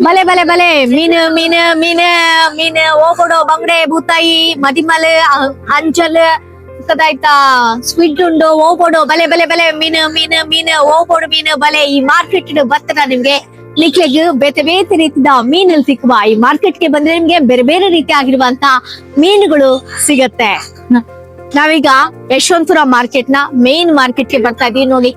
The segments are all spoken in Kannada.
ಬಲೆ ಬಲೆ ಬಲೆ ಮೀನು ಮೀನು ಮೀನು ಮೀನು ಓಗೊಡು ಬಂಗಡೆ ಬೂತಾಯಿ ಮದಿಮಲ್ ಅಂಚಲ್ ಗೊತ್ತಾಯ್ತಾ ಸ್ವಿಡ್ ಉಂಡು ಓಗೊಡು ಬಲೆ ಬಲೆ ಬಲೆ ಮೀನು ಮೀನು ಮೀನು ಓಗೊಡು ಮೀನು ಬಲೆ ಈ ಮಾರ್ಕೆಟ್ ಬರ್ತದ ನಿಮ್ಗೆ ನಿಕ್ಲೆಗ್ ಬೇತೆ ಬೇತೆ ರೀತಿಯ ಮೀನಲ್ಲಿ ಸಿಕ್ಕುವ ಈ ಮಾರ್ಕೆಟ್ಗೆ ಬಂದ್ರೆ ನಿಮ್ಗೆ ಬೇರೆ ಬೇರೆ ರೀತಿ ಆಗಿರುವಂತ ಮೀನುಗಳು ಸಿಗತ್ತೆ. ನಾವೀಗ ಯಶವಂತಪುರ ಮಾರ್ಕೆಟ್ ನ ಮೇನ್ ಮಾರ್ಕೆಟ್ಗೆ ಬರ್ತಾ ಇದೀವಿ ನೋಡಿ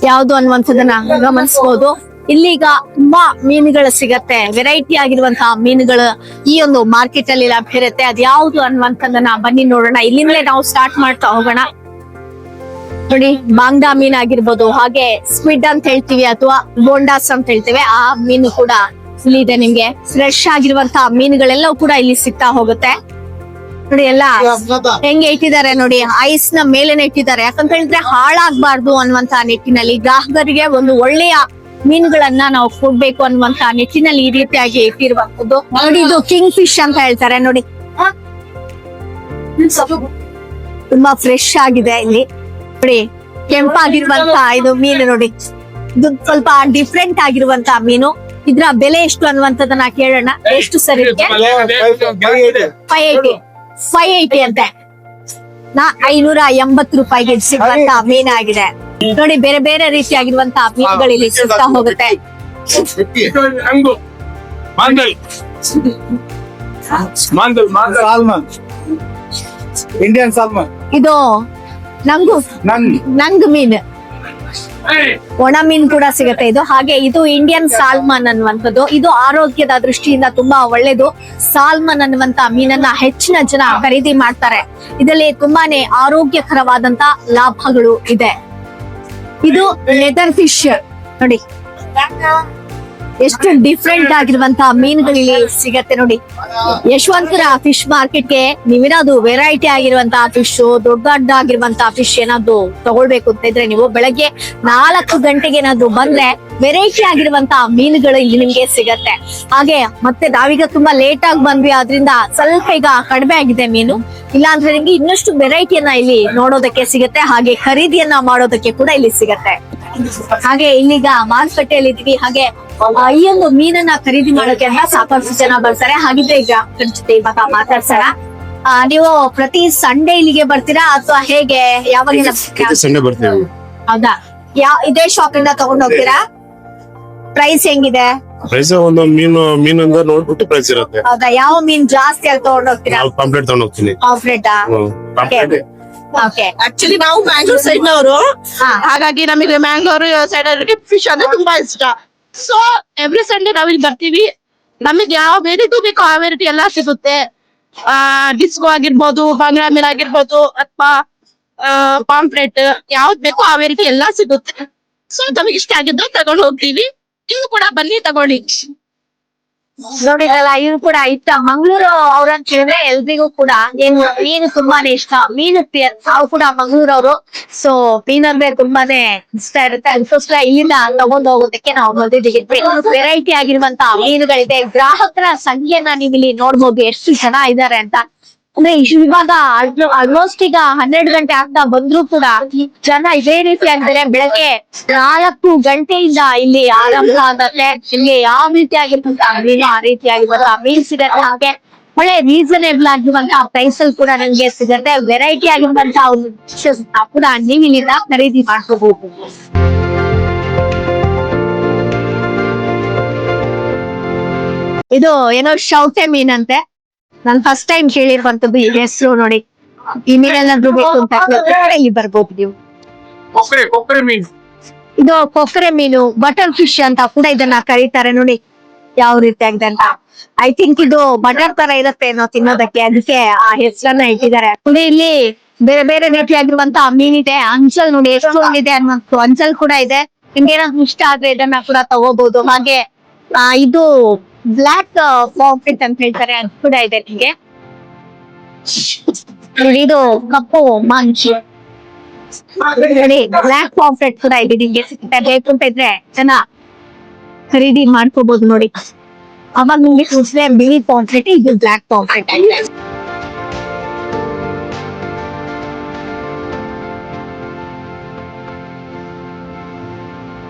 ಯಾವ್ದು ಅನ್ನುವಂಥದ್ದನ್ನ ಗಮನಿಸಬಹುದು. ಇಲ್ಲಿಗ ತುಂಬಾ ಮೀನುಗಳು ಸಿಗತ್ತೆ, ವೆರೈಟಿ ಆಗಿರುವಂತಹ ಮೀನುಗಳು ಈ ಒಂದು ಮಾರ್ಕೆಟ್ ಅಲ್ಲಿ ಲಭ್ಯ ಇರುತ್ತೆ. ಅದ್ ಯಾವ್ದು ಅನ್ನುವಂಥದ್ದನ್ನ ಬನ್ನಿ ನೋಡೋಣ. ಇಲ್ಲಿಂದಲೇ ನಾವು ಸ್ಟಾರ್ಟ್ ಮಾಡ್ತಾ ಹೋಗೋಣ. ನೋಡಿ ಬಾಂಗ್ಡಾ ಮೀನ್ ಆಗಿರ್ಬೋದು, ಹಾಗೆ ಸ್ಕ್ವಿಡ್ ಅಂತ ಹೇಳ್ತೀವಿ ಅಥವಾ ಬೋಂಡಾಸ್ ಅಂತ ಹೇಳ್ತೇವೆ, ಆ ಮೀನು ಕೂಡ ಇಲ್ಲಿ ಇದೆ. ನಿಮ್ಗೆ ಫ್ರೆಶ್ ಆಗಿರುವಂತಹ ಮೀನುಗಳೆಲ್ಲವೂ ಕೂಡ ಇಲ್ಲಿ ಸಿಗ್ತಾ ಹೋಗುತ್ತೆ. ನೋಡಿ ಎಲ್ಲ ಹೆಂಗೆ ಇಟ್ಟಿದ್ದಾರೆ ನೋಡಿ, ಐಸ್ ನ ಮೇಲೆನೆ ಇಟ್ಟಿದ್ದಾರೆ. ಯಾಕಂತ ಹೇಳಿದ್ರೆ ಹಾಳಾಗ್ಬಾರ್ದು ಅನ್ನುವಂತ ನಿಟ್ಟಿನಲ್ಲಿ, ಗ್ರಾಹಕರಿಗೆ ಒಂದು ಒಳ್ಳೆಯ ಮೀನುಗಳನ್ನ ನಾವು ಕೊಡ್ಬೇಕು ಅನ್ನುವಂತ ನಿಟ್ಟಿನಲ್ಲಿ ಈ ರೀತಿಯಾಗಿ ಇಟ್ಟಿರುವಂತದ್ದು. ನೋಡಿ ಇದು ಕಿಂಗ್ ಫಿಶ್ ಅಂತ ಹೇಳ್ತಾರೆ ನೋಡಿ, ತುಂಬಾ ಫ್ರೆಶ್ ಆಗಿದೆ. ಇಲ್ಲಿ ನೋಡಿ ಕೆಂಪಾಗಿರುವಂತ ಇದು ಮೀನು ನೋಡಿ, ಇದು ಸ್ವಲ್ಪ ಡಿಫ್ರೆಂಟ್ ಆಗಿರುವಂತ ಮೀನು. ಇದ್ರ ಬೆಲೆ ಎಷ್ಟು ಅನ್ನುವಂಥದ್ದನ್ನ ಕೇಳೋಣ. ಎಷ್ಟು ಸರ್? 580 ಅಂತೆ. 580 ರೂಪಾಯಿಗೆ ಸಿಗುವಂತ ಮೀನಾಗಿದೆ ನೋಡಿ. ಬೇರೆ ಬೇರೆ ರೀತಿಯಾಗಿರುವಂತ ಮೀನುಗಳು ಇಲ್ಲಿ ಸಿಗ್ತಾ ಹೋಗುತ್ತೆ. ಇಂಡಿಯನ್ ಸಾಲ್ಮನ್, ಇದು ನಂಗ್ ಮೀನ್, ಒಣ ಮೀನ್ ಕೂಡ ಸಿಗುತ್ತೆ ಇದು. ಹಾಗೆ ಇದು ಇಂಡಿಯನ್ ಸಾಲ್ಮನ್ ಅನ್ನುವಂಥದ್ದು. ಇದು ಆರೋಗ್ಯದ ದೃಷ್ಟಿಯಿಂದ ತುಂಬಾ ಒಳ್ಳೇದು. ಸಾಲ್ಮನ್ ಅನ್ನುವಂತ ಮೀನನ್ನ ಹೆಚ್ಚಿನ ಜನ ಖರೀದಿ ಮಾಡ್ತಾರೆ. ಇದರಲ್ಲಿ ತುಂಬಾನೇ ಆರೋಗ್ಯಕರವಾದಂತ ಲಾಭಗಳು ಇದೆ. ಇದು ಲೆದರ್ ಫಿಶ್ ನೋಡಿ, ಎಷ್ಟು ಡಿಫ್ರೆಂಟ್ ಆಗಿರುವಂತಹ ಮೀನುಗಳು ಇಲ್ಲಿ ಸಿಗತ್ತೆ ನೋಡಿ. ಯಶವಂತಪುರ ಫಿಶ್ ಮಾರ್ಕೆಟ್ಗೆ ನೀವೇನಾದ್ರು ವೆರೈಟಿ ಆಗಿರುವಂತಹ ಫಿಶ್, ದೊಡ್ಡದಾಗಿರುವಂತಹ ಫಿಶ್ ಏನಾದ್ರು ತಗೊಳ್ಬೇಕು ಅಂತ ಇದ್ರೆ ನೀವು ಬೆಳಗ್ಗೆ 4 ಗಂಟೆಗೆ ಏನಾದ್ರು ಬಂದ್ರೆ ವೆರೈಟಿ ಆಗಿರುವಂತಹ ಮೀನುಗಳು ಇಲ್ಲಿ ನಿಮ್ಗೆ ಸಿಗತ್ತೆ. ಹಾಗೆ ಮತ್ತೆ ನಾವೀಗ ತುಂಬಾ ಲೇಟ್ ಆಗಿ ಬಂದ್ವಿ, ಆದ್ರಿಂದ ಸ್ವಲ್ಪ ಈಗ ಕಡಿಮೆ ಆಗಿದೆ ಮೀನು. ಇಲ್ಲ ಅಂದ್ರೆ ನಿಮ್ಗೆ ಇನ್ನಷ್ಟು ವೆರೈಟಿಯನ್ನ ಇಲ್ಲಿ ನೋಡೋದಕ್ಕೆ ಸಿಗತ್ತೆ. ಹಾಗೆ ಖರೀದಿಯನ್ನ ಮಾಡೋದಕ್ಕೆ ಕೂಡ ಇಲ್ಲಿ ಸಿಗತ್ತೆ. ಹಾಗೆ ಇಲ್ಲಿಗ ಮಾರುಕಟ್ಟೆಯಲ್ಲಿ ಇದೀವಿ. ಹಾಗೆ ಈ ಒಂದು ಮೀನನ್ನ ಖರೀದಿ ಮಾಡೋಕೆ ಅಂತ ಸಾಕಷ್ಟು ಜನ ಬರ್ತಾರೆ. ಹಾಗಿದ್ರೆ ಈಗ ಜೊತೆ ಇವಾಗ ಮಾತಾಡ್ಸೋಣ. ನೀವು ಪ್ರತಿ ಸಂಡೇ ಇಲ್ಲಿಗೆ ಬರ್ತೀರಾ ಅಥವಾ ಹೇಗೆ? ಯಾವಾಗ ಸಂಡೇ ಬರ್ತೀವಿ. ಹೌದಾ? ಇದೇ ಶಾಪ್ ಇಂದ ತಗೊಂಡ್ ಹೋಗ್ತೀರಾ? ಪ್ರೈಸ್ ಹೆಂಗಿದೆ? ಪ್ರೈಸ್ ಒಂದು ಮೀನಿಂದ ನೋಡ್ಬಿಟ್ಟು ಪ್ರೈಸ್ ಇರುತ್ತೆ. ಹೌದಾ? ಯಾವ ಮೀನ್ ಜಾಸ್ತಿ ಅಲ್ಲಿ ತಗೊಂಡ್ ಹೋಗ್ತೀರಾ? ಪಾಂಪ್ಲೆಟ್ ತಗೊಂಡ್ ಹೋಗ್ತೀನಿ. ಪಾಂಪ್ಲೆಟ್. ಆಕ್ಚುಲಿ ನಾವು ಮ್ಯಾಂಗ್ಳೂರ್ ಸೈಡ್ ನವರು, ಹಾಗಾಗಿ ನಮಗೆ ಮ್ಯಾಂಗ್ಳೂರ್ ಸೈಡ್ ಫಿಶ್ ಅಂದ್ರೆ ತುಂಬಾ ಇಷ್ಟ. ಸೊ ಎವ್ರಿ ಸಂಡೇ ನಾವ್ ಇಲ್ಲಿ ಬರ್ತೀವಿ. ನಮಗೆ ಯಾವ ವೆರೈಟಿ ಬೇಕೋ ಆ ವೆರೈಟಿ ಎಲ್ಲಾ ಸಿಗುತ್ತೆ. ಡಿಸ್ಕೋ ಆಗಿರ್ಬೋದು, ಬಾಂಗ್ಡಾ ಮೀನ್ ಆಗಿರ್ಬೋದು, ಅಥವಾ ಪಾಂಪ್ಲೆಟ್, ಯಾವ್ದು ಬೇಕೋ ಆ ವೆರೈಟಿ ಎಲ್ಲಾ ಸಿಗುತ್ತೆ. ಸೊ ನಮಗೆ ಇಷ್ಟ ಆಗಿದ್ರೆ ತಗೊಂಡ್ ಹೋಗ್ತೀವಿ. ನೀವು ಕೂಡ ಬನ್ನಿ ತಗೊಳ್ಳಿ. ನೋಡಿರಲ್ಲ, ಇದು ಕೂಡ ಇಷ್ಟ. ಮಂಗಳೂರು ಅವ್ರಂತ ಹೇಳಿದ್ರೆ ಎಲ್ರಿಗೂ ಕೂಡ ಮೀನು ತುಂಬಾನೇ ಇಷ್ಟ. ಮೀನು ನಾವು ಕೂಡ ಮಂಗಳೂರವ್ರು. ಸೊ ಮೀನಂದ್ರೆ ತುಂಬಾನೇ ಇಷ್ಟ ಇರುತ್ತೆ. ಅದಕ್ಕೋಸ್ಕರ ಇಲ್ಲಿಂದ ತಗೊಂಡ್ ಹೋಗೋದಕ್ಕೆ ನಾವು ಬಂದಿದ್ದೀವಿ. ವೆರೈಟಿ ಆಗಿರುವಂತ ಮೀನುಗಳಿದೆ. ಗ್ರಾಹಕರ ಸಂಖ್ಯೆನ ನೀವು ಇಲ್ಲಿ ನೋಡ್ಬೋದು ಎಷ್ಟು ಜನ ಇದ್ದಾರೆ ಅಂತ. ಅಂದ್ರೆ ಇವಾಗ ಆಲ್ಮೋಸ್ಟ್ ಈಗ 12 ಗಂಟೆ ಆಗ್ತಾ ಬಂದ್ರು ಕೂಡ ಜನ ಇದೇ ರೀತಿ ಆಗಿದ್ದಾರೆ. ಬೆಳಗ್ಗೆ 4 ಗಂಟೆಯಿಂದ ಇಲ್ಲಿ ಆರಂಭ ಆಗುತ್ತೆ. ನಿಮ್ಗೆ ಯಾವ ರೀತಿ ಆಗಿರುವಂತಹ ಮೀನು ಆ ರೀತಿಯಾಗಿರುವಂತಹ ಮೀನ್ ಸಿಗತ್ತೆ. ಹಾಗೆ ಒಳ್ಳೆ ರೀಸನೇಬಲ್ ಆಗಿರುವಂತಹ ಪ್ರೈಸ್ ಅಲ್ಲಿ ಕೂಡ ನಿಮ್ಗೆ ಸಿಗತ್ತೆ. ವೆರೈಟಿ ಆಗಿರುವಂತಹ ಒಂದು ಡಿಶಸ್ ಕೂಡ ನೀವು ಇಲ್ಲಿಂದ ಖರೀದಿ ಮಾಡ್ಕೋಬಹುದು. ಇದು ಏನೋ ಶೌಟೆ ಮೀನಂತೆ. ನಾನ್ ಫಸ್ಟ್ ಟೈಮ್ ಕೇಳಿರುವಂತದ್ದು ಈ ಹೆಸರು ನೋಡಿ. ಈ ಮೀನೆಲ್ಲಾದ್ರೂ ಬೇಕು ಅಂತ ಇಲ್ಲಿ ಬರ್ಬೋದು ನೀವು. ಇದು ಕೊಕ್ಕರೆ ಮೀನು, ಬಟರ್ ಫಿಶ್ ಅಂತ ಕೂಡ ಇದನ್ನ ಕರೀತಾರೆ ನೋಡಿ ಯಾವ ರೀತಿ ಆಗಿದೆ ಅಂತ. ಐ ಥಿಂಕ್ ಇದು ಬಟರ್ ತರ ಇರುತ್ತೆ ಏನೋ ತಿನ್ನೋದಕ್ಕೆ, ಅದಕ್ಕೆ ಆ ಹೆಸರನ್ನ ಇಟ್ಟಿದ್ದಾರೆ. ನೋಡಿ ಇಲ್ಲಿ ಬೇರೆ ಬೇರೆ ರೀತಿಯಾಗಿರುವಂತ ಮೀನಿದೆ. ಅಂಚಲ್ ನೋಡಿ ಎಷ್ಟೊಂದಿದೆ ಅನ್ನೋದು. ಅಂಚಲ್ ಕೂಡ ಇದೆ. ನಿಮ್ಗೆ ಏನಾದ್ರು ಇಷ್ಟ ಆದ್ರೆ ಇದನ್ನ ಕೂಡ ತಗೋಬಹುದು. ಹಾಗೆ ಇದು ಬ್ಲಾಕ್ ಪಾಂಪ್ಲೆಟ್ ಅಂತ ಹೇಳ್ತಾರೆ, ಅದು ಕೂಡ ಇದೆ ನಿಮ್ಗೆ. ನೋಡಿ ಇದು ಕಪ್ಪು ಮಾಂಸ ನೋಡಿ, ಬ್ಲಾಕ್ ಪಾಂಪ್ಲೆಟ್ ಕೂಡ ಇದೆ ನಿಮ್ಗೆ ಸಿಗ್ತಾ. ಬೇಕು ಅಂತ ಇದ್ರೆ ಜನ ಖರೀದಿ ಮಾಡ್ಕೋಬಹುದು ನೋಡಿ. ಅವಾಗ ನಿಮ್ಗೆ ಕೂಡ್ಸ್ರೆ ಬಿಳಿ ಪಾಂಪ್ಲೆಟ್, ಇದು ಬ್ಲಾಕ್ ಪಾಂಪ್ಲೆಟ್ ಆಗಿದೆ.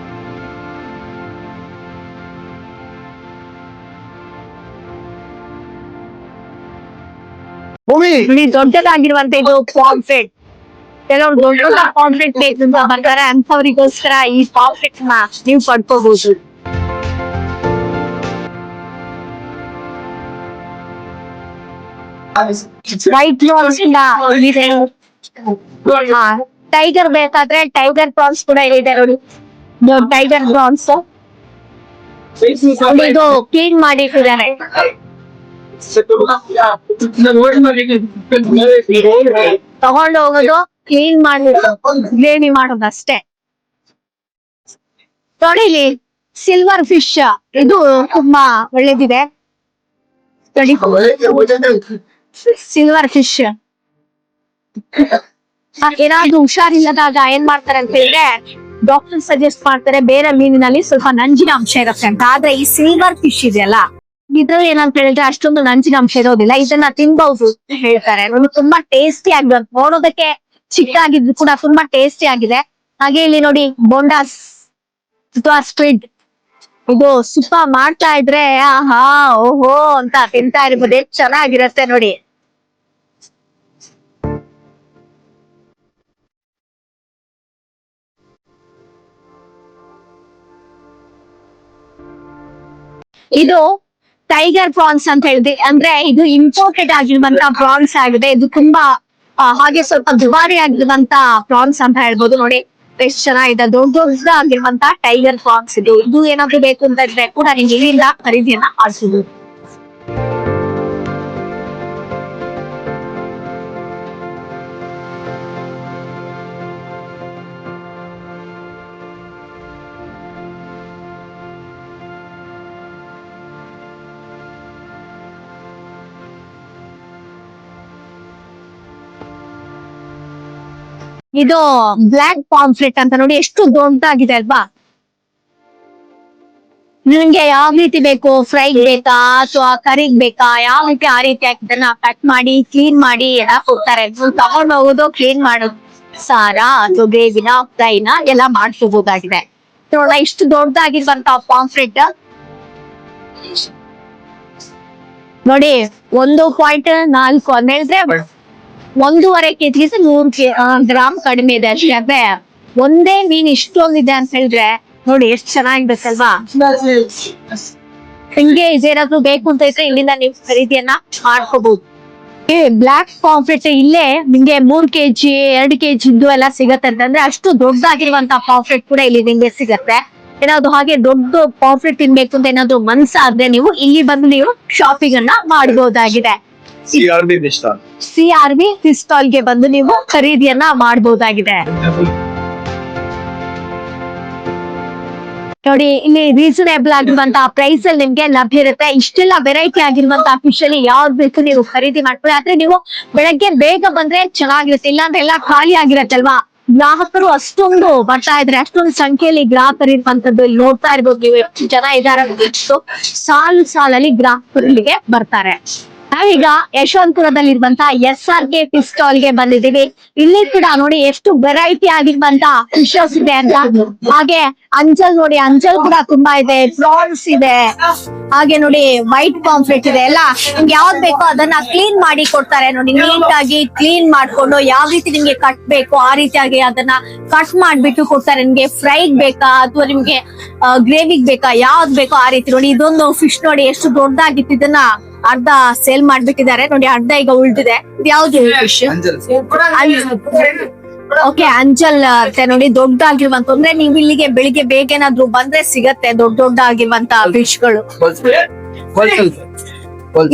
ನೋಡಿ ದೊಡ್ಡದಾಗಿರುವಂತ ಇದು ಪಾಂಫ್ರೆಟ್. ಕೆಲವ್ರು ದೊಡ್ಡ ಪಾಂಫ್ರೆಟ್ ಬೇಕು ಅಂತ ಬರ್ತಾರೆ, ಅಂತವ್ರಿಗೋಸ್ಕರ ಈ ಪಾಂಫ್ರೆಟ್ ನ ನೀವು ಪಡ್ಕೋಬಹುದು. ವೈಟ್ ಪ್ರಾನ್ಸ್ ಇಂದ ಇದೆ. ಟೈಗರ್ ಬೇಕಾದ್ರೆ ಟೈಗರ್ ಪ್ರಾನ್ಸ್ ಕೂಡ ಇದೆ ನೋಡಿ. ಟೈಗರ್ ಪ್ರಾನ್ಸ್ ಇದು ಕ್ಲೀನ್ ಮಾಡಿ ಇಟ್ಟಿದ್ದಾರೆ. ತಗೊಂಡು ಹೋಗೋದು, ಕ್ಲೀನ್ ಮಾಡ್ಬಿಟ್ಟು ಗ್ರೇವಿ ಮಾಡೋದು ಅಷ್ಟೇ. ನೋಡಿ ಇಲ್ಲಿ ಸಿಲ್ವರ್ ಫಿಶ್, ಇದು ತುಂಬಾ ಒಳ್ಳೇದಿದೆ. ಸಿಲ್ವರ್ ಫಿಶ್ ಏನಾದ್ರೂ ಹುಷಾರಿಲ್ಲದಾಗ ಏನ್ ಮಾಡ್ತಾರೆ ಅಂತ ಹೇಳಿದ್ರೆ, ಡಾಕ್ಟರ್ ಸಜೆಸ್ಟ್ ಮಾಡ್ತಾರೆ ಬೇರೆ ಮೀನಿನಲ್ಲಿ ಸ್ವಲ್ಪ ನಂಜಿನ ಅಂಶ ಇರುತ್ತೆ ಅಂತ. ಆದ್ರೆ ಈ ಸಿಲ್ವರ್ ಫಿಶ್ ಇದೆಯಲ್ಲ, ಇದ್ರಲ್ಲಿ ಏನಂತ ಹೇಳಿದ್ರೆ ಅಷ್ಟೊಂದು ನಂಜಿನ ಅಂಶ ಇರೋದಿಲ್ಲ. ಇದನ್ನ ತಿನ್ಬಹುದು ಹೇಳ್ತಾರೆ. ನೋಡಿ ತುಂಬಾ ಟೇಸ್ಟಿ ಆಗಿದೆ, ನೋಡೋದಕ್ಕೆ ಚಿಕ್ಕಾಗಿದ್ರು ಕೂಡ ತುಂಬಾ ಟೇಸ್ಟಿ ಆಗಿದೆ. ಹಾಗೆ ಇಲ್ಲಿ ನೋಡಿ ಬೋಂಡಾಸ್ ಅಥವಾ ಸ್ಕ್ವಿಡ್, ಇದು ಸುಪ್ಪ ಮಾಡ್ತಾ ಇದ್ರೆ ಆಹಾ ಓಹೋ ಅಂತ ತಿಂತಾ ಇರ್ಬೋದು. ಎಷ್ಟು ಚೆನ್ನಾಗಿರತ್ತೆ ನೋಡಿ. ಇದು ಟೈಗರ್ ಪ್ರಾನ್ಸ್ ಅಂತ ಹೇಳಿದೆ, ಅಂದ್ರೆ ಇದು ಇಂಪೋರ್ಟೆಡ್ ಆಗಿರುವಂತ ಪ್ರಾನ್ಸ್ ಆಗಿದೆ. ಇದು ತುಂಬಾ ಹಾಗೆ ಸ್ವಲ್ಪ ದುಬಾರಿ ಆಗಿರುವಂತ ಪ್ರಾನ್ಸ್ ಅಂತ ಹೇಳ್ಬೋದು. ನೋಡಿ ಎಷ್ಟು ಚೆನ್ನಾಗಿದೆ, ದೊಡ್ಡ ದೊಡ್ಡದಾಗಿರುವಂತ ಟೈಗರ್ ಪ್ರಾನ್ಸ್ ಇದು. ಇದು ಏನಾದ್ರು ಬೇಕು ಅಂತ ಇದ್ರೆ ಕೂಡ ನಿಮ್ಗೆ ಇಲ್ಲಿಂದ ಖರೀದಿಯನ್ನ ಮಾಡಿಸಬಹುದು. ಇದು ಬ್ಲಾಕ್ ಪಾಂಫ್ರೆಟ್ ಅಂತ ನೋಡಿ, ಎಷ್ಟು ದೊಡ್ಡದಾಗಿದೆ ಅಲ್ವಾ. ನಿಮ್ಗೆ ಯಾವ ರೀತಿ ಬೇಕು, ಫ್ರೈ ಬೇಕಾ ಅಥವಾ ಕರಿಗ್ ಬೇಕಾ, ಯಾವ ರೀತಿ ಆ ರೀತಿ ಇದನ್ನ ಕಟ್ ಮಾಡಿ ಕ್ಲೀನ್ ಮಾಡಿ ಎಲ್ಲ ಕೊಡ್ತಾರೆ. ತಗೊಂಡ್ ಹೋಗೋದು, ಕ್ಲೀನ್ ಮಾಡೋದು, ಸಾರ ಅಥವಾ ಗ್ರೇವಿನ ಫ್ರೈನ ಎಲ್ಲ ಮಾಡ್ಕೋಬಹುದಾಗಿದೆ. ನೋಡ ಇಷ್ಟು ದೊಡ್ಡದಾಗಿರುವಂತ ಪಾಂಫ್ರೆಟ್ ನೋಡಿ, 1.4 ಅಂತ ಹೇಳಿದ್ರೆ 1.5 kg 100 ಗ್ರಾಮ್ ಕಡಿಮೆ ಇದೆ ಅಷ್ಟೇ. ಅದೇ ಒಂದೇ ಮೀನ್ ಇಷ್ಟೊಂದಿದೆ ಅಂತ ಹೇಳಿದ್ರೆ ನೋಡಿ ಎಷ್ಟು ಚೆನ್ನಾಗಿರುತ್ತಲ್ವಾ. ನಿಮ್ಗೆ ಇದೇನಾದ್ರು ಬೇಕು ಅಂತ ಇದ್ರೆ ಇಲ್ಲಿಂದ ನೀವು ಖರೀದಿಯನ್ನ ಮಾಡ್ಕೋಬಹುದು. ಬ್ಲಾಕ್ ಪಾಂಫ್ರೆಟ್ ಇಲ್ಲೇ ನಿಮ್ಗೆ 3 kg 2 kg ಇದ್ದು ಎಲ್ಲ ಸಿಗತ್ತೆ ಅಂತಂದ್ರೆ, ಅಷ್ಟು ದೊಡ್ಡದಾಗಿರುವಂತ ಪಾಂಫ್ರೆಟ್ ಕೂಡ ಇಲ್ಲಿ ನಿಮ್ಗೆ ಸಿಗತ್ತೆ. ಏನಾದ್ರು ಹಾಗೆ ದೊಡ್ಡ ಪಾಂಫ್ರೆಟ್ ತಿನ್ಬೇಕು ಅಂತ ಏನಾದ್ರು ಮನ್ಸಾದ್ರೆ ನೀವು ಇಲ್ಲಿ ಬಂದು ನೀವು ಶಾಪಿಂಗ್ ಅನ್ನ ಮಾಡಬಹುದಾಗಿದೆ. CRB ಫಿಶ್ ಸ್ಟಾಲ್ ಗೆ ಬಂದು ನೀವು ಖರೀದಿಯನ್ನ ಮಾಡಬಹುದಾಗಿದೆ. ನೋಡಿ ಇಲ್ಲಿ ರೀಸನೇಬಲ್ ಆಗಿರುವಂತಹ ಪ್ರೈಸ್ ಅಲ್ಲಿ ನಿಮ್ಗೆ ಲಭ್ಯ ಇರುತ್ತೆ. ಇಷ್ಟೆಲ್ಲ ವೆರೈಟಿ ಆಗಿರುವಂತಹ ಫಿಶ್ ಅಲ್ಲಿ ಯಾವ್ದು ಬೇಕು ನೀವು ಖರೀದಿ ಮಾಡ್ಕೊಳ್ಳಿ. ಆದ್ರೆ ನೀವು ಬೆಳಗ್ಗೆ ಬೇಗ ಬಂದ್ರೆ ಚೆನ್ನಾಗಿರುತ್ತೆ, ಇಲ್ಲಾಂದ್ರೆ ಎಲ್ಲ ಖಾಲಿ ಆಗಿರತ್ತಲ್ವಾ. ಗ್ರಾಹಕರು ಅಷ್ಟೊಂದು ಬರ್ತಾ ಇದ್ರೆ, ಅಷ್ಟೊಂದು ಸಂಖ್ಯೆಯಲ್ಲಿ ಗ್ರಾಹಕರು ಇರುವಂತದ್ದು ಇಲ್ಲಿ ನೋಡ್ತಾ ಇರ್ಬೋದು ನೀವು. ಎಷ್ಟು ಜನ ಇದಾರೆ, ಸಾಲಲ್ಲಿ ಗ್ರಾಹಕರು ಇಲ್ಲಿಗೆ ಬರ್ತಾರೆ. ನಾವೀಗ ಯಶವಂತಪುರದಲ್ಲಿರುವಂತ SRK ಫಿಶ್ ಸ್ಟಾಲ್ ಗೆ ಬಂದಿದ್ದೀವಿ. ಇಲ್ಲಿ ಕೂಡ ನೋಡಿ ಎಷ್ಟು ವೆರೈಟಿ ಆಗಿರುವಂತ ಫಿಶಸ್ ಇದೆ ಅಂತ. ಹಾಗೆ ಅಂಜಲ್ ನೋಡಿ, ಅಂಜಲ್ ಕೂಡ ತುಂಬಾ ಇದೆ, ಪ್ರಾನ್ಸ್ ಇದೆ, ಹಾಗೆ ನೋಡಿ ವೈಟ್ ಪಾಂಫ್ರೆಟ್ ಇದೆ. ಎಲ್ಲ ನಿಮ್ಗೆ ಯಾವ್ದು ಬೇಕೋ ಅದನ್ನ ಕ್ಲೀನ್ ಮಾಡಿ ಕೊಡ್ತಾರೆ ನೋಡಿ. ನೀಟ್ ಆಗಿ ಕ್ಲೀನ್ ಮಾಡ್ಕೊಂಡು ಯಾವ ರೀತಿ ನಿಮ್ಗೆ ಕಟ್ ಬೇಕು ಆ ರೀತಿಯಾಗಿ ಅದನ್ನ ಕಟ್ ಮಾಡ್ಬಿಟ್ಟು ಕೊಡ್ತಾರೆ. ನಿಮ್ಗೆ ಫ್ರೈಗ್ ಬೇಕಾ ಅಥವಾ ನಿಮ್ಗೆ ಗ್ರೇವಿಗ್ ಬೇಕಾ, ಯಾವ್ದು ಬೇಕೋ ಆ ರೀತಿ ನೋಡಿ. ಇದೊಂದು ಫಿಶ್ ನೋಡಿ ಎಷ್ಟು ದೊಡ್ಡದಾಗಿತ್ತು, ಇದನ್ನ ಅರ್ಧ ಸೇಲ್ ಮಾಡ್ಬಿಟ್ಟಿದ್ದಾರೆ ನೋಡಿ, ಅರ್ಧ ಈಗ ಉಳ್ದಿದೆ. ಯಾವ್ದು ಫಿಶ್? ಓಕೆ, ಅಂಜಲ್ ಅಂತ ನೋಡಿ, ದೊಡ್ಡದಾಗಿರುವಂತ. ಅಂದ್ರೆ ನೀವು ಇಲ್ಲಿಗೆ ಬೆಳಿಗ್ಗೆ ಬೇಗ ಏನಾದ್ರು ಬಂದ್ರೆ ಸಿಗತ್ತೆ ದೊಡ್ಡದಾಗಿರುವಂತ ಫಿಶ್ ಗಳು.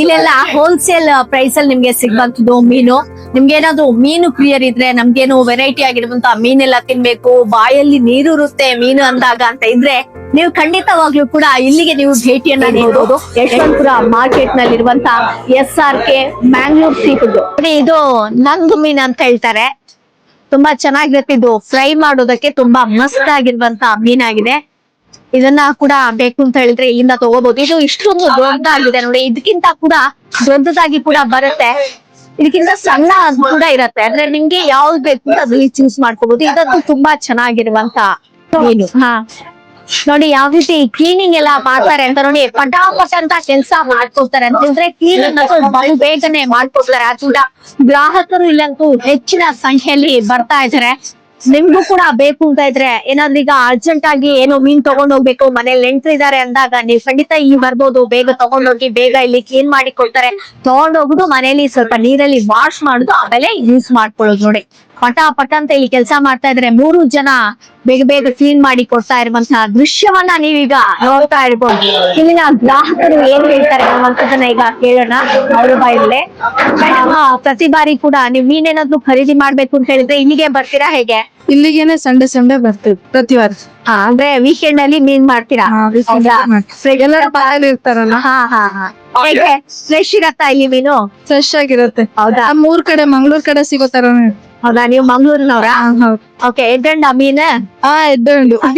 ಇಲ್ಲೆಲ್ಲ ಹೋಲ್ಸೇಲ್ ಪ್ರೈಸ್ ಅಲ್ಲಿ ನಿಮ್ಗೆ ಸಿಗುವಂತದ್ದು ಮೀನು. ನಿಮ್ಗೆ ಏನಾದ್ರು ಮೀನು ಪ್ರಿಯರ್ ಇದ್ರೆ, ನಮ್ಗೇನು ವೆರೈಟಿ ಆಗಿರುವಂತ ಮೀನೆಲ್ಲ ತಿನ್ಬೇಕು, ಬಾಯಲ್ಲಿ ನೀರುರುತ್ತೆ ಮೀನು ಅಂದಾಗ ಅಂತ ಇದ್ರೆ, ನೀವು ಖಂಡಿತವಾಗ್ಲೂ ಕೂಡ ಇಲ್ಲಿಗೆ ನೀವು ಭೇಟಿಯನ್ನ ನೀಡಬಹುದು. ಯಶವಂತಪುರ ಮಾರ್ಕೆಟ್ ನಲ್ಲಿ ಇರುವಂತ SRK ಮ್ಯಾಂಗ್ಳೂರ್ ಸೀ ಫುಡ್. ಇದು ನಂಗು ಮೀನ್ ಅಂತ ಹೇಳ್ತಾರೆ, ತುಂಬಾ ಚೆನ್ನಾಗಿರುತ್ತೆ. ಇದು ಫ್ರೈ ಮಾಡೋದಕ್ಕೆ ತುಂಬಾ ಮಸ್ತ್ ಆಗಿರುವಂತ ಮೀನಾಗಿದೆ. ಇದನ್ನ ಕೂಡ ಬೇಕು ಅಂತ ಹೇಳಿದ್ರೆ ಇಲ್ಲಿಂದ ತಗೋಬಹುದು. ಇದು ಇಷ್ಟೊಂದು ದೊಡ್ಡದಾಗಿದೆ ನೋಡಿ, ಇದಕ್ಕಿಂತ ಕೂಡ ದೊಡ್ಡದಾಗಿ ಕೂಡ ಬರುತ್ತೆ, ಇದಕ್ಕಿಂತ ಸಣ್ಣ ಕೂಡ ಇರತ್ತೆ. ಅಂದ್ರೆ ನಿಮ್ಗೆ ಯಾವ್ದು ಬೇಕು ಅಂತ ಅದ್ರಲ್ಲಿ ಚೂಸ್ ಮಾಡ್ಕೋಬಹುದು. ಇದಂತೂ ತುಂಬಾ ಚೆನ್ನಾಗಿರುವಂತ ಮೀನು. ನೋಡಿ ಯಾವ ರೀತಿ ಕ್ಲೀನಿಂಗ್ ಎಲ್ಲ ಮಾಡ್ತಾರೆ ಅಂತ ನೋಡಿ, ಪಟಾಪಟ್ ಅಂತ ಕೆಲಸ ಮಾಡ್ಕೊಡ್ತಾರೆ ಅಂತಂದ್ರೆ ಕ್ಲೀನಿಂಗ್ ಬಹಳ ಬೇಗನೆ ಮಾಡ್ಕೊಡ್ತಾರೆ. ಅದರಿಂದ ಗ್ರಾಹಕರು ಇಲ್ಲಂತೂ ಹೆಚ್ಚಿನ ಸಂಖ್ಯೆಯಲ್ಲಿ ಬರ್ತಾ ಇದಾರೆ. ನಿಮ್ಗೂ ಕೂಡ ಬೇಕು ಅಂತ ಇದ್ರೆ ಏನಾದ್ರು ಈಗ ಅರ್ಜೆಂಟ್ ಆಗಿ ಏನೋ ಮೀನ್ ತಗೊಂಡ್ ಹೋಗ್ಬೇಕು, ಮನೇಲಿ ನೆಂಟ್ರಿದ್ದಾರೆ ಅಂದಾಗ ನೀವು ಖಂಡಿತ ಇಲ್ಲಿ ಬರ್ಬೋದು. ಬೇಗ ತಗೊಂಡೋಗಿ ಬೇಗ ಇಲ್ಲಿ ಕ್ಲೀನ್ ಮಾಡಿ ಕೊಡ್ತಾರೆ. ತಗೊಂಡ್ ಹೋಗುದು ಮನೇಲಿ ಸ್ವಲ್ಪ ನೀರಲ್ಲಿ ವಾಶ್ ಮಾಡುದು, ಆಮೇಲೆ ಯೂಸ್ ಮಾಡ್ಕೊಳ್ಳೋದು. ನೋಡಿ ಪಟ ಅಂತ ಇಲ್ಲಿ ಕೆಲಸ ಮಾಡ್ತಾ ಇದ್ರೆ 3 ಜನ ಬೇಗ ಬೇಗ ಕ್ಲೀನ್ ಮಾಡಿ ಕೊಡ್ತಾ ಇರುವಂತಹ ದೃಶ್ಯವನ್ನ ನೀವೀಗ ನೋಡ್ತಾ ಇರ್ಬೋದು. ಇಲ್ಲಿನ ಗ್ರಾಹಕರು ಏನ್ ಹೇಳ್ತಾರೆ ಅನ್ನುವಂಥದ್ದನ್ನ ಈಗ ಕೇಳೋಣ ಅವರ ಬಾಯಲ್ಲೇ. ಪ್ರತಿ ಬಾರಿ ಕೂಡ ನೀವು ಮೀನೇನಾದ್ರು ಖರೀದಿ ಮಾಡ್ಬೇಕು ಅಂತ ಹೇಳಿದ್ರೆ ಇಲ್ಲಿಗೆ ಬರ್ತೀರಾ ಹೇಗೆ? ಇಲ್ಲಿಗೇನೆ ಸಂಡೆ ಬರ್ತೀವಿ ಪ್ರತಿ ವಾರ. ಅಂದ್ರೆ ವೀಕೆಂಡ್ ಅಲ್ಲಿ ಮೀನ್ ಮಾಡ್ತೀರಾ? ಎಲ್ಲರೂ ಬಾಯಲ್ಲಿ ಇರ್ತಾರಲ್ಲ. ಹೇಗೆ ಫ್ರೆಶ್ ಇರತ್ತಾ ಇಲ್ಲಿ ಮೀನು? ಫ್ರೆಶ್ ಆಗಿರುತ್ತೆ. ಹೌದಾ? ಮೂರ್ ಕಡೆ ಮಂಗಳೂರ್ ಕಡೆ ಸಿಗೋ ತರನೇ. ಹೌದಾ, ನೀವು ಮಂಗಳೂರಿನವ್ರ? ಓಕೆ, ಎಡ್ಡಂಡ ಮೀನ್? ಎಡ್ಡು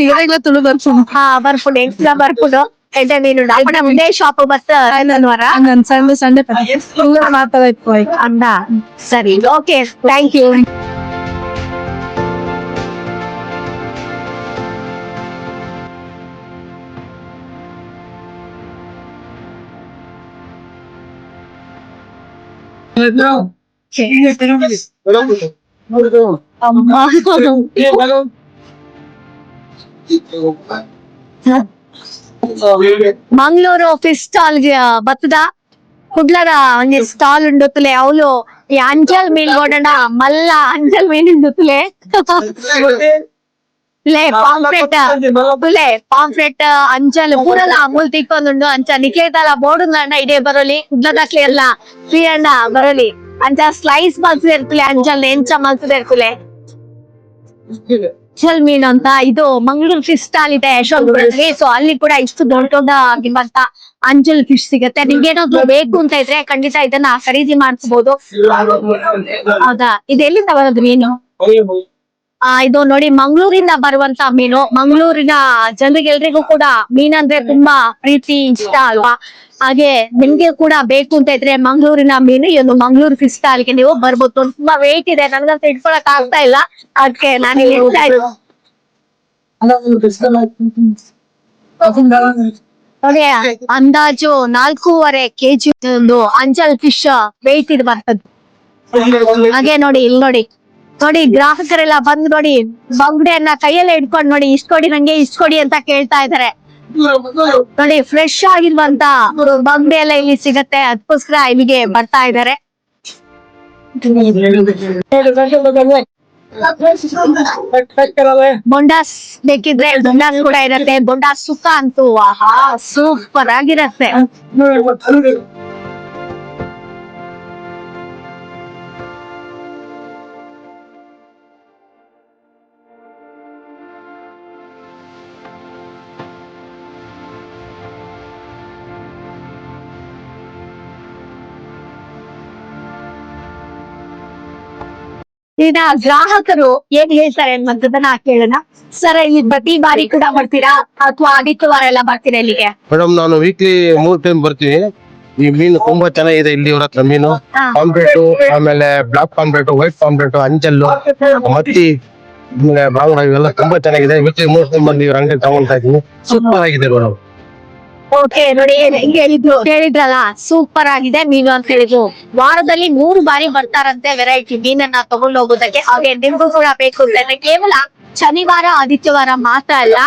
ಈಗಾಗಲೇ ತುಳು ಬರ್ತೀನಿ. ಬರ್ಫುಡ್ ಎಂಟ್ಲ ಬರ್ಫುಡ್ ಎಡ್ಡ ಮೀನು ಮುಂದೆ ಶಾಪ್ ಬರ್ತವಾರ ಸಂಡೆ ಮಾತಾಡಾಯ್ತು ಅಂದ. ಸರಿ, okay, thank you. Mangaluru fish stall ಬತ್ತದ ಕುಡ್ಲರ ಒಂಜಿ ಸ್ಟಾಲ್ ಉಂಡುತ್ತಲೆ ಅವಳು ಈ ಅಂಜಲ್ ಮೀನ್ ಕೊಡೋಣ ಮಲ್ಲ ಅಂಜಲ್ ಮೀನ್ ಉಂಡುತ್ತಲೆ ಪಾಂಫ್ರೆಟ್ ಅಂಚಲ್ ಪೂರಲ ಅಮೂಲ್ ತಿಕ್ಕೊಂದುಂಡು ಅಂಚ ನಿಕ್ಲೇತಲ ಬೋರ್ಡ್ ಇಡೇ ಬರೋಲಿ ಕುಡ್ಲದಾಕ್ಲೆ ಎಲ್ಲ ಫ್ರೀ ಅಂಡ ಬರೋಲಿ ಅಂಚ ಸ್ಲೈಸ್ ಮಲ್ಸದ ಇರ್ತಲೆ ಅಂಜಲ್ ಎಂಚ ಮಲ್ಸದ ಇರ್ತಲೆ ಅಂಜಲ್ ಮೀನು ಅಂತ. ಇದು ಮಂಗಳೂರು ಫಿಶ್ ಸ್ಟಾಲ್ ಇದೆ ಯಶವಂತಪುರದಲ್ಲಿ. ಸೊ ಅಲ್ಲಿ ಕೂಡ ಇಷ್ಟು ದೊಡ್ಡ ದೊಡ್ಡಗಿರುವಂತ ಅಂಜಲ್ ಫಿಶ್ ಸಿಗತ್ತೆ. ನಿಮ್ಗೆ ಏನಾದ್ರು ಬೇಕು ಅಂತ ಇದ್ರೆ ಖಂಡಿತ ಇದನ್ನ ಖರೀದಿ ಮಾಡಿಸಬಹುದು. ಹೌದಾ? ಇದು ಎಲ್ಲಿಂದ ಬರೋದು ಮೀನು? ಇದು ನೋಡಿ ಮಂಗಳೂರಿಂದ ಬರುವಂತ ಮೀನು. ಮಂಗಳೂರಿನ ಜನರಿಗೆಲ್ರಿಗೂ ಕೂಡ ಮೀನಂದ್ರೆ ತುಂಬಾ ಪ್ರೀತಿ ಇಷ್ಟ ಅಲ್ವಾ? ಹಾಗೆ ನಿಮ್ಗೆ ಕೂಡ ಬೇಕು ಅಂತ ಇದ್ರೆ ಮಂಗಳೂರಿನ ಮೀನು ಈ ಒಂದು ಮಂಗಳೂರು ಫಿಶ್ ಸ್ಟಾಲ್ಗೆ ನೀವು ಬರ್ಬೋದು. ತುಂಬಾ ವೇಟ್ ಇದೆ, ನನಗಂತ ಇಟ್ಕೊಳಕ್ ಆಗ್ತಾ ಇಲ್ಲ, ಅದಕ್ಕೆ ನಾನು ಇಲ್ಲಿ ಹೇಳ್ತಾ ಇದ್ದೀನಿ. ನೋಡಿ ಅಂದಾಜು 4.5 kg ಒಂದು ಅಂಜಲ್ ಫಿಶ್ ವೇಟ್ ಇರುವಂತದ್ದು. ಹಾಗೆ ನೋಡಿ ಇಲ್ಲಿ ನೋಡಿ ಗ್ರಾಹಕರೆಲ್ಲ ಬಂದ್ ನೋಡಿ ಬಂಗಡೆಯನ್ನ ಕೈಯಲ್ಲೇ ಇಟ್ಕೊಂಡು ನೋಡಿ ಇಷ್ಟ ಕೊಡಿ ನಂಗೆ ಇಷ್ಟ ಕೊಡಿ ಅಂತ ಕೇಳ್ತಾ ಇದಾರೆ. ನೋಡಿ ಫ್ರೆಶ್ ಆಗಿರುವಂತ ಬಂಗಡೆ ಎಲ್ಲ ಇಲ್ಲಿ ಸಿಗತ್ತೆ, ಅದಕ್ಕೋಸ್ಕರ ಇಲ್ಲಿಗೆ ಬರ್ತಾ ಇದಾರೆ. ಬೊಂಡಾಸ್ ಬೇಕಿದ್ರೆ ಬೊಂಡಾಸ್ ಕೂಡ ಇರತ್ತೆ. ಬೊಂಡಾಸ್ ಸುಕ್ಕ ಅಂತೂ ಸೂಪರ್ ಆಗಿರತ್ತೆ. ಈಗ ಗ್ರಾಹಕರು ಏನ್ ಹೇಳ್ತಾರೆ ಅನ್ನೋದನ್ನ ಕೇಳೋಣ. ಸರ್, ಇಲ್ಲಿ ಪ್ರತಿ ಬಾರಿ ಕೂಡ ಬರ್ತೀರಾ ಅಥವಾ ಆದಿತ್ಯವಾರ ಎಲ್ಲ ಬರ್ತೀರಾ ಇಲ್ಲಿಗೆ? ಮೇಡಮ್, ನಾನು ವೀಕ್ಲಿ 3 ಟೈಮ್ ಬರ್ತೀನಿ. ಈ ಮೀನು ತುಂಬಾ ಚೆನ್ನಾಗಿದೆ ಇಲ್ಲಿ ಇವ್ರ ಹತ್ರ ಮೀನು. ಪಾಂಪ್ಲೆಟ್, ಆಮೇಲೆ ಬ್ಲಾಕ್ ಪಾಂಪ್ಲೆಟ್, ವೈಟ್ ಪಾಂಪ್ಲೆಟ್, ಅಂಚಲ್ಲು, ಮತ್ತಿ, ಬಾಂಗ್ಲಾ ಇವೆಲ್ಲ ತುಂಬಾ ಚೆನ್ನಾಗಿದೆ. ವೀಕ್ಲಿ 3 ಟೈಮ್ ಬಂದು ಇವ್ರ ಅಂಗಡಿ ತಗೊಳ್ತಾ ಇದೀನಿ. ಸೂಪರ್ ಆಗಿದೆ ಮೇಡಮ್. ಓಕೆ, ನೋಡಿ ಹೇಳಿದ್ರಲ್ಲ ಸೂಪರ್ ಆಗಿದೆ ಮೀನು ಅಂತ ಹೇಳಿದ್ರು. ವಾರದಲ್ಲಿ 3 ಬಾರಿ ಬರ್ತಾರಂತೆ ವೆರೈಟಿ ಮೀನನ್ನ ತಗೊಂಡು ಹೋಗೋದಕ್ಕೆ. ಹಾಗೆ ನಿಮ್ಗೂ ಕೂಡ ಬೇಕು ಅಂದ್ರೆ ಕೇವಲ ಶನಿವಾರ ಆದಿತ್ಯವಾರ ಮಾತ್ರ ಅಲ್ಲ,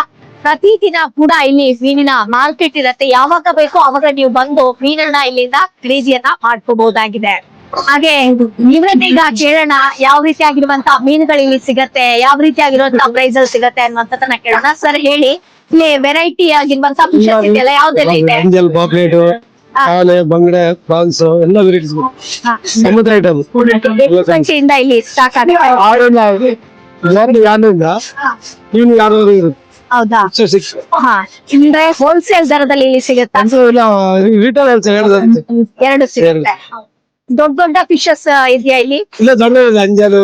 ಪ್ರತಿದಿನ ಕೂಡ ಇಲ್ಲಿ ಮೀನಿನ ಮಾರ್ಕೆಟ್ ಇರತ್ತೆ. ಯಾವಾಗ ಬೇಕೋ ಅವಾಗ ನೀವು ಬಂದು ಮೀನನ್ನ ಇಲ್ಲಿಂದ ಖರೀದಿಯನ್ನ ಮಾಡ್ಕೋಬಹುದಾಗಿದೆ. ಹಾಗೆ ಇವ್ರನ್ನೀಗ ಕೇಳೋಣ ಯಾವ ರೀತಿಯಾಗಿರುವಂತ ಮೀನುಗಳು ಇಲ್ಲಿ ಸಿಗತ್ತೆ, ಯಾವ ರೀತಿಯಾಗಿರುವಂತ ಪ್ರೈಸ್ ಅಲ್ಲಿ ಸಿಗತ್ತೆ ಅನ್ನುವಂಥದ್ದನ್ನ ಕೇಳೋಣ. ಸರ್ ಹೇಳಿ, ಇಲ್ಲಿ ವೆರೈಟಿ ಆಗಿರುವಂತ ಫಿಶಸ್ ಇದೆಯಲ್ಲ, ಯಾವ್ದೆಲ್ಲ ಇದೆ? ಅಂಜಲ್, ಪಾಂಪ್ಲೆಟ್, ಆನೆ, ಬಂಗಡೆ, ಪ್ರಾನ್ಸ್ ಎಲ್ಲ ವೆರೈಟೀಸ್ ಸಮುದ್ರ ಐಟಮ್ ಇಂದ ಇಲ್ಲಿ ಸ್ಟಾಕ್ ಆಗುತ್ತೆ. ಹೌದಾ? ಅಂದ್ರೆ ಹೋಲ್ಸೇಲ್ ದರದಲ್ಲಿ ಇಲ್ಲಿ ಸಿಗುತ್ತೆ. ಎರಡು ಸಿಗುತ್ತೆ. ದೊಡ್ಡ ದೊಡ್ಡ ಫಿಶಸ್ ಇದೆಯಾ ಇಲ್ಲಿ? ಇಲ್ಲ, ದೊಡ್ಡ ಅಂಜಲು,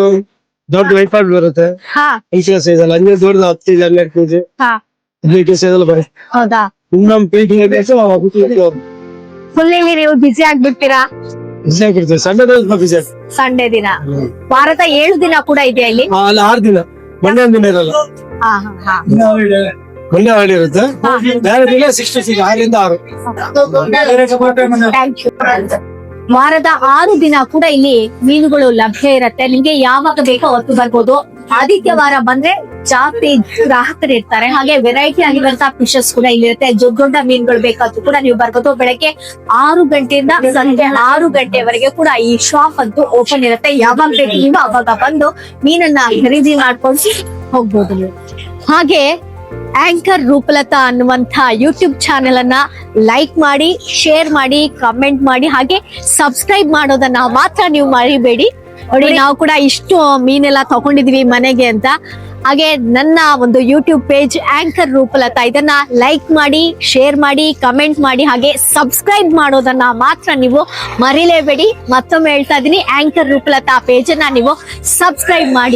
ದೊಡ್ಡ ವೈಟ್ ಪಾಟ್ ಬರುತ್ತೆ. ಅಂಜಲ್ ದೊಡ್ಡದು 10 kg 12 kg. ಹೌದಾ? ಫುಲ್ ಇಲ್ಲಿ ನೀವು ಬಿಸಿ ಆಗ್ಬಿಡ್ತೀರಾ? ಸಂಡೇ ದಿನ ವಾರದ 7 ದಿನ ಕೂಡ ಇದೆಯಾ ಇಲ್ಲಿ? 6 ದಿನ, ಮಂಡ್ಯ ದಿನ ಇರಲ್ಲ. ಒಳ್ಳೆ ಹಳ್ಳಿ ಇರುತ್ತೆ ಬೇರೆ ಬೆಲೆ 66 6ರಿಂದ 6. Thank you. ವಾರದ 6 ದಿನ ಕೂಡ ಇಲ್ಲಿ ಮೀನುಗಳು ಲಭ್ಯ ಇರತ್ತೆ. ನಿಮ್ಗೆ ಯಾವಾಗ ಬೇಕೋ ಅವತ್ತು ಬರ್ಬೋದು. ಆದಿತ್ಯವಾರ ಬಂದ್ರೆ ಜಾಸ್ತಿ ಗ್ರಾಹಕರು ಇರ್ತಾರೆ. ಹಾಗೆ ವೆರೈಟಿ ಆಗಿರುವಂತಹ ಫಿಶಸ್ ಕೂಡ ಇಲ್ಲಿರುತ್ತೆ. ದೊಡ್ಡ ಮೀನುಗಳು ಬೇಕಾದ್ರೂ ಕೂಡ ನೀವು ಬರ್ಬೋದು. ಬೆಳಗ್ಗೆ 6 ಗಂಟೆಯಿಂದ ಸಂಜೆ 6 ಗಂಟೆವರೆಗೆ ಕೂಡ ಈ ಶಾಪ್ ಅಂತೂ ಓಪನ್ ಇರುತ್ತೆ. ಯಾವಾಗ ಬೇಕು ನೀವು ಅವಾಗ ಬಂದು ಮೀನನ್ನ ಖರೀದಿ ಮಾಡ್ಕೊಂಡು ಹೋಗ್ಬೋದು ನೀವು. ಹಾಗೆ ಆಂಕರ್ ರೂಪಲತಾ ಅನ್ನುವಂತ ಯೂಟ್ಯೂಬ್ ಚಾನೆಲ್ ಅನ್ನ ಲೈಕ್ ಮಾಡಿ, ಶೇರ್ ಮಾಡಿ, ಕಮೆಂಟ್ ಮಾಡಿ, ಹಾಗೆ ಸಬ್ಸ್ಕ್ರೈಬ್ ಮಾಡೋದನ್ನ ಮಾತ್ರ ನೀವು ಮರಿಬೇಡಿ. ನೋಡಿ, ನಾವು ಕೂಡ ಇಷ್ಟು ಮೀನೆಲ್ಲ ತಗೊಂಡಿದೀವಿ ಮನೆಗೆ ಅಂತ. ಹಾಗೆ ನನ್ನ ಒಂದು ಯೂಟ್ಯೂಬ್ ಪೇಜ್ ಆಂಕರ್ ರೂಪಲತಾ, ಇದನ್ನ ಲೈಕ್ ಮಾಡಿ, ಶೇರ್ ಮಾಡಿ, ಕಮೆಂಟ್ ಮಾಡಿ, ಹಾಗೆ ಸಬ್ಸ್ಕ್ರೈಬ್ ಮಾಡೋದನ್ನ ಮಾತ್ರ ನೀವು ಮರಿಲೇಬೇಡಿ. ಮತ್ತೊಮ್ಮೆ ಹೇಳ್ತಾ ಇದೀನಿ, ಆಂಕರ್ ರೂಪಲತಾ ಪೇಜ್ ಅನ್ನ ನೀವು ಸಬ್ಸ್ಕ್ರೈಬ್ ಮಾಡಿ.